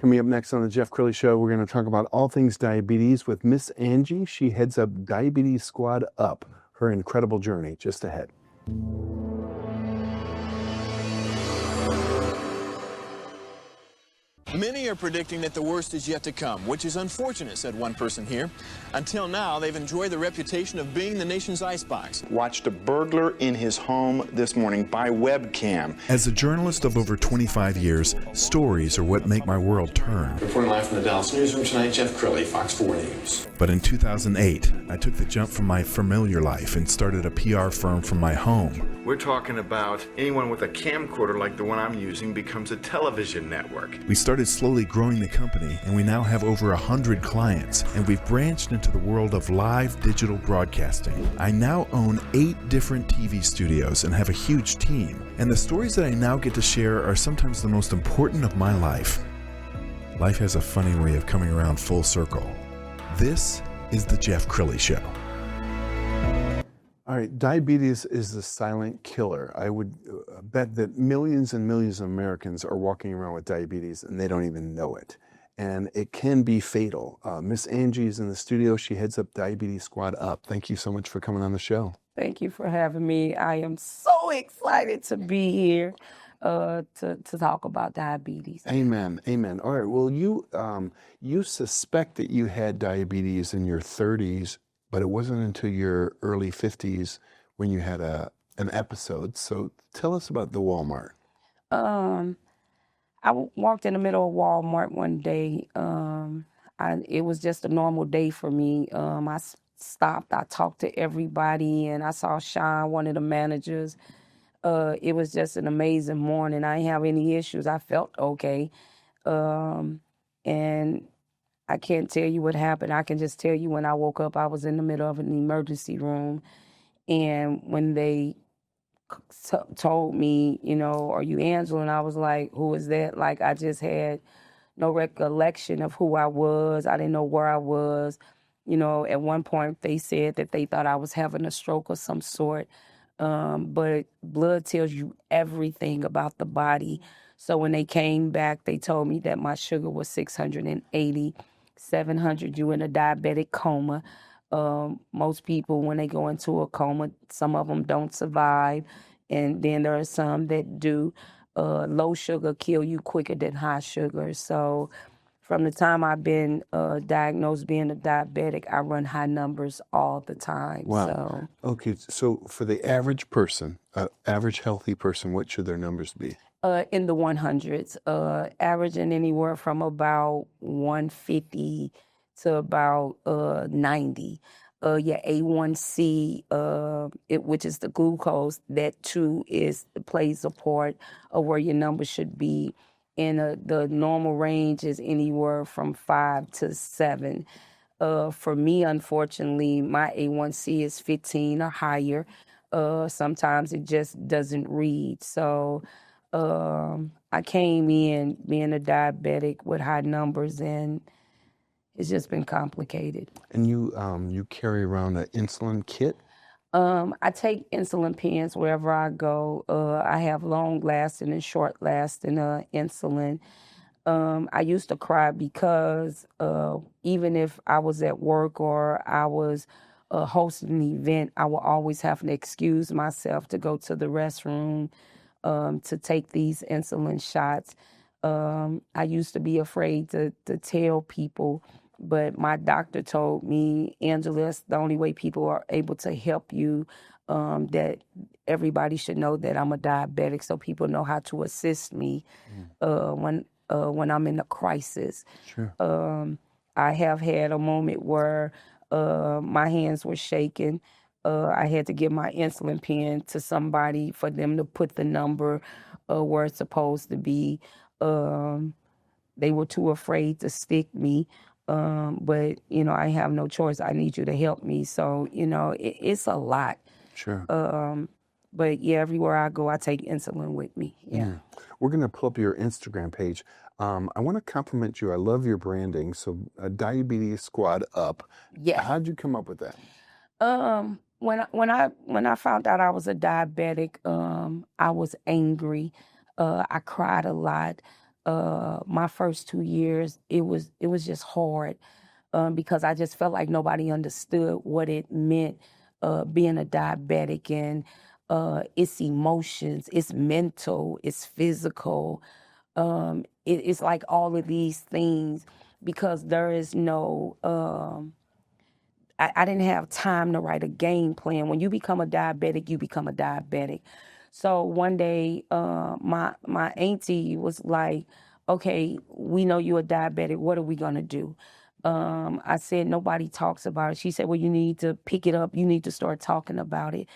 Coming up next on the Jeff Crilley Show, we're going to talk about all things diabetes with Miss Angie. She heads up Diabetes Squad Up. Her incredible journey just ahead. Many are predicting that the worst is yet to come, which is unfortunate, said one person here. Until now, they've enjoyed the reputation of being the nation's icebox. Watched a burglar in his home this morning by webcam. As a journalist of over 25 years, stories are what make my world turn. Reporting live from the Dallas newsroom tonight, Jeff Crilley, Fox 4 News. But in 2008, I took the jump from my familiar life and started a PR firm from my home. We're talking about anyone with a camcorder like the one I'm using becomes a television network. We started slowly growing the company, and we now have over 100 clients, and we've branched into the world of live digital broadcasting. I now own 8 different TV studios and have a huge team, and the stories that I now get to share are sometimes the most important of my life. Life has a funny way of coming around full circle. This is the Jeff Crilley Show. All right, diabetes is the silent killer. I would bet that millions and millions of Americans are walking around with diabetes and they don't even know it. And it can be fatal. Miss Angie is in the studio. She heads up Diabetes Squad Up. Thank you so much for coming on the show. Thank you for having me. I am so excited to be here to talk about diabetes. Amen, amen. All right, well, you suspect that you had diabetes in your 30s, but it wasn't until your early 50s when you had an episode. So tell us about the Walmart. I walked in the middle of Walmart one day. It was just a normal day for me. I stopped, I talked to everybody, and I saw Sean, one of the managers. It was just an amazing morning. I didn't have any issues. I felt okay. And I can't tell you what happened. I can just tell you when I woke up, I was in the middle of an emergency room. And when they told me, are you Angela? And I was like, who is that? Like, I just had no recollection of who I was. I didn't know where I was. At one point they said that they thought I was having a stroke of some sort. But blood tells you everything about the body. So when they came back, they told me that my sugar was 680, 700, you in a diabetic coma. Most people, when they go into a coma, some of them don't survive. And then there are some that do. Low sugar kill you quicker than high sugar. So from the time I've been diagnosed being a diabetic, I run high numbers all the time. Wow. So. Okay, so for the average person, average healthy person, what should their numbers be? In the 100s, averaging anywhere from about 150 to about 90. Your A1C, which is the glucose, that too plays a part of where your number should be. And the normal range is anywhere from 5 to 7. For me, unfortunately, my A1C is 15 or higher. Sometimes it just doesn't read. So I came in being a diabetic with high numbers, and it's just been complicated. And you carry around an insulin kit? I take insulin pens wherever I go. I have long-lasting and short-lasting insulin. I used to cry because even if I was at work or I was hosting an event, I would always have to excuse myself to go to the restroom to take these insulin shots. I used to be afraid to tell people, but my doctor told me, Angela, that's the only way people are able to help you, that everybody should know that I'm a diabetic so people know how to assist me when I'm in a crisis. Sure. I have had a moment where my hands were shaking. I had to give my insulin pen to somebody for them to put the number where it's supposed to be. They were too afraid to stick me. But, I have no choice. I need you to help me. So, it's a lot. Sure. But, yeah, everywhere I go, I take insulin with me. Yeah. Mm. We're going to pull up your Instagram page. I want to compliment you. I love your branding. So Diabetes Squad Up. Yeah. How'd you come up with that? When I found out I was a diabetic, I was angry. I cried a lot. my first 2 years, it was just hard because I just felt like nobody understood what it meant being a diabetic, and it's emotions, it's mental, it's physical. It's like all of these things because there is no. I didn't have time to write a game plan. When you become a diabetic, you become a diabetic. So one day, my auntie was like, "Okay, we know you're a diabetic. What are we gonna do?" I said, "Nobody talks about it." She said, "Well, you need to pick it up. You need to start talking about it."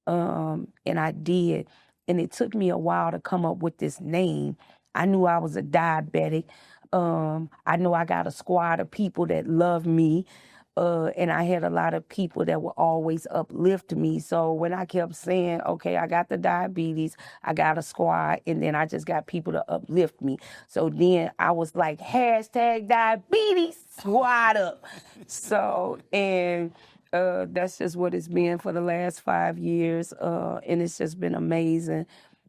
And I did. And it took me a while to come up with this name. I knew I was a diabetic. I know I got a squad of people that love me. And I had a lot of people that would always uplift me. So when I kept saying, okay, I got the diabetes, I got a squad, and then I just got people to uplift me. So then I was like, hashtag diabetes, squad up. So, and that's just what it's been for the last 5 years. And it's just been amazing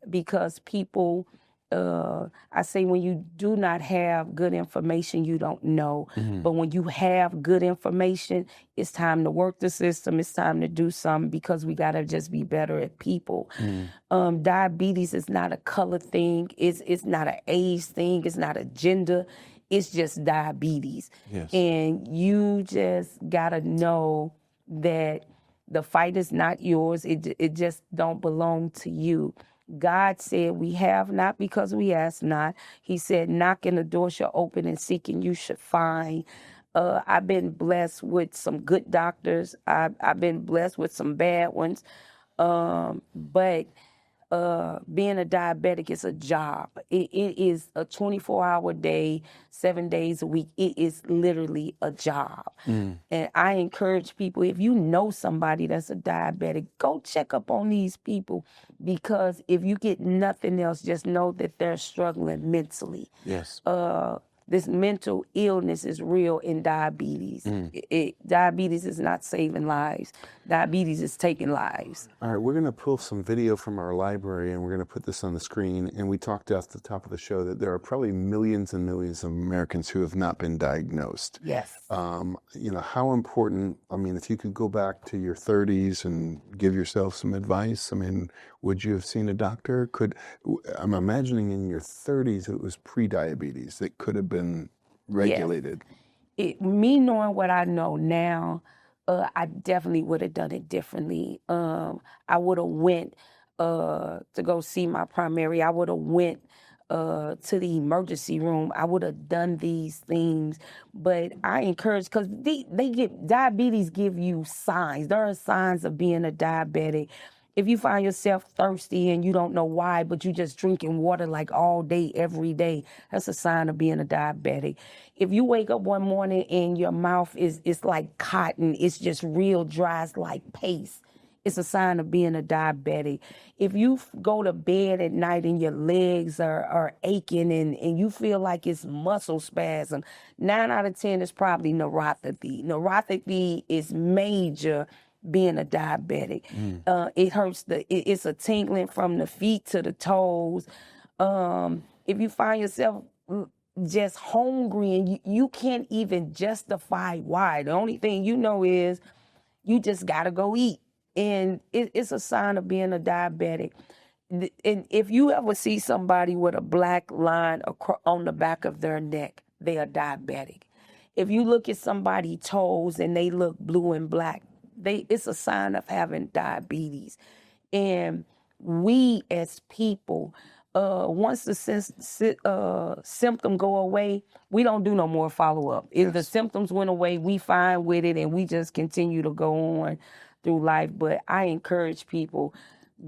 because people, I say when you do not have good information, you don't know. But when you have good information, it's time to work the system. It's time to do something because we got to just be better at people. Diabetes is not a color thing. It's not an age thing. It's not a gender. It's just diabetes. Yes. And you just got to know that the fight is not yours. It just don't belong to you. God said we have not because we ask not. He said, knock and the door shall open and seek and you should find. I've been blessed with some good doctors. I've been blessed with some bad ones. But being a diabetic is a job. It is a 24-hour day, 7 days a week. It is literally a job. And I encourage people, if you know somebody that's a diabetic, go check up on these people because if you get nothing else, just know that they're struggling mentally. Yes. This mental illness is real in diabetes. Diabetes is not saving lives. Diabetes is taking lives. All right, we're going to pull some video from our library and we're going to put this on the screen. And we talked at the top of the show that there are probably millions and millions of Americans who have not been diagnosed. Yes. You know, how important, I mean, if you could go back to your 30s and give yourself some advice, I mean, would you have seen a doctor? I'm imagining in your 30s it was pre-diabetes that could have been regulated. Yes. Me knowing what I know now, I definitely would have done it differently. I would have went to go see my primary. I would have went to the emergency room. I would have done these things. But I encourage, because diabetes give you signs. There are signs of being a diabetic. If you find yourself thirsty and you don't know why, but you just drinking water like all day, every day, that's a sign of being a diabetic. If you wake up one morning and your mouth is like cotton, it's just real dry, it's like paste, it's a sign of being a diabetic. If you go to bed at night and your legs are aching and you feel like it's muscle spasm, 9 out of 10 is probably neuropathy. Neuropathy is major being a diabetic. It hurts, it's a tingling from the feet to the toes. If you find yourself just hungry and you can't even justify why, the only thing you know is you just gotta go eat. And it's a sign of being a diabetic. And if you ever see somebody with a black line on the back of their neck, they are diabetic. If you look at somebody's toes and they look blue and black, it's a sign of having diabetes. And we as people, once the symptom go away, we don't do no more follow-up. If the symptoms went away, we fine with it and we just continue to go on through life. But I encourage people,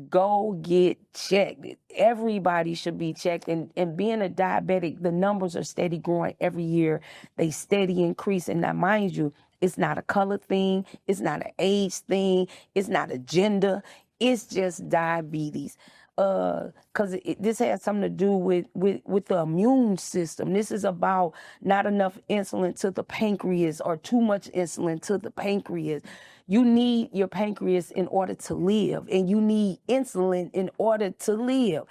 go get checked. Everybody should be checked. And being a diabetic, the numbers are steady growing every year. They steady increasing. Now, mind you, it's not a color thing. It's not an age thing. It's not a gender. It's just diabetes. Because this has something to do with the immune system. This is about not enough insulin to the pancreas or too much insulin to the pancreas. You need your pancreas in order to live, and you need insulin in order to live.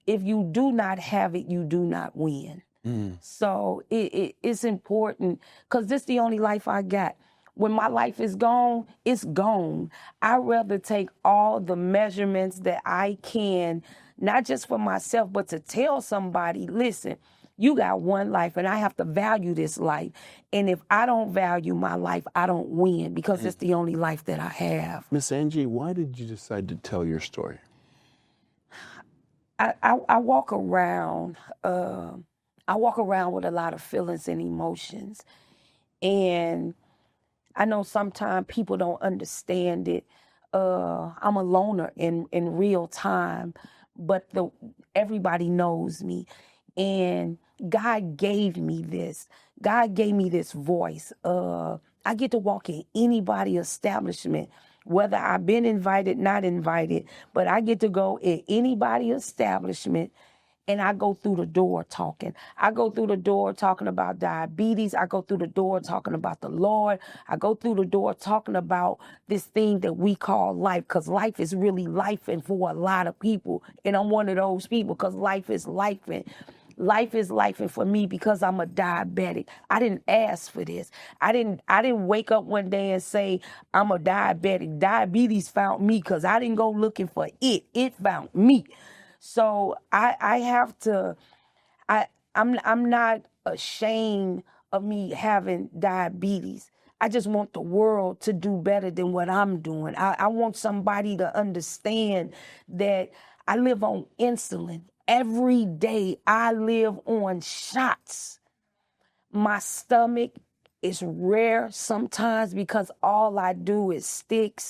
If you do not have it, you do not win. So it's important because this is the only life I got. When my life is gone, it's gone. I'd rather take all the measurements that I can, not just for myself, but to tell somebody, listen, you got one life and I have to value this life. And if I don't value my life, I don't win because it's the only life that I have. Miss Angie, why did you decide to tell your story? I walk around, with a lot of feelings and emotions. And I know sometimes people don't understand it. I'm a loner in real time, but everybody knows me. And God gave me this. God gave me this voice. I get to walk in anybody's establishment, whether I've been invited, not invited, but I get to go in anybody's establishment. And I go through the door talking. I go through the door talking about diabetes. I go through the door talking about the Lord. I go through the door talking about this thing that we call life, because life is really life and for a lot of people. And I'm one of those people because life is life. And life is life and for me because I'm a diabetic. I didn't ask for this. I didn't wake up one day and say, I'm a diabetic. Diabetes found me because I didn't go looking for it. It found me. So I'm not ashamed of me having diabetes. I just want the world to do better than what I'm doing. I want somebody to understand that I live on insulin. Every day I live on shots. My stomach is rare sometimes because all I do is stick.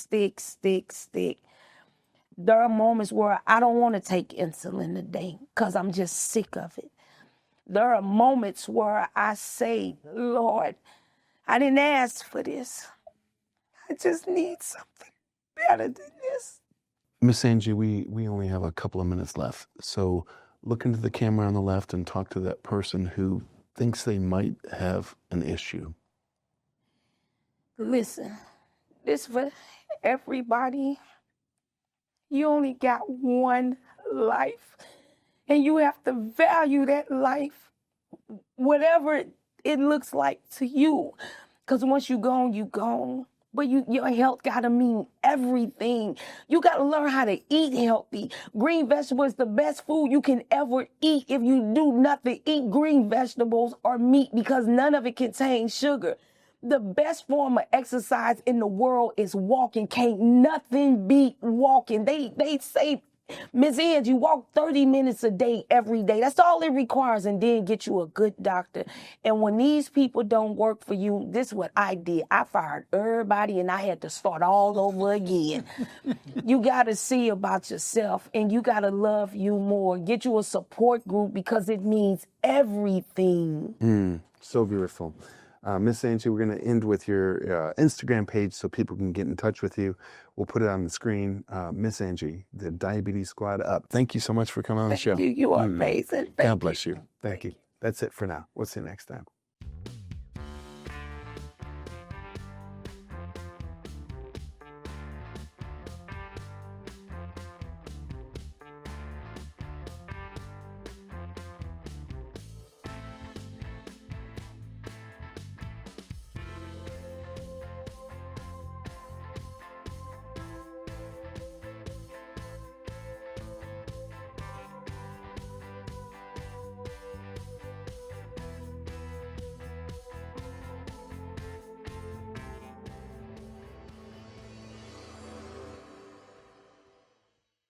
There are moments where I don't want to take insulin today because I'm just sick of it. There are moments where I say, Lord, I didn't ask for this. I just need something better than this. Miss Angie, we only have a couple of minutes left. So look into the camera on the left and talk to that person who thinks they might have an issue. Listen, this for everybody. You only got one life, and you have to value that life, whatever it looks like to you. Because once you're gone, you're gone. But your health got to mean everything. You got to learn how to eat healthy. Green vegetables is the best food you can ever eat. If you do nothing, eat green vegetables or meat because none of it contains sugar. The best form of exercise in the world is walking. Can't nothing beat walking. They say, Ms. Angie, walk 30 minutes a day, every day. That's all it requires, and then get you a good doctor. And when these people don't work for you, this is what I did. I fired everybody, and I had to start all over again. You got to see about yourself, and you got to love you more. Get you a support group because it means everything. So beautiful. Miss Angie, we're going to end with your Instagram page so people can get in touch with you. We'll put it on the screen. Miss Angie, the Diabetes Squad Up. Thank you so much for coming on the show. You are amazing. God bless you. Thank you. That's it for now. We'll see you next time.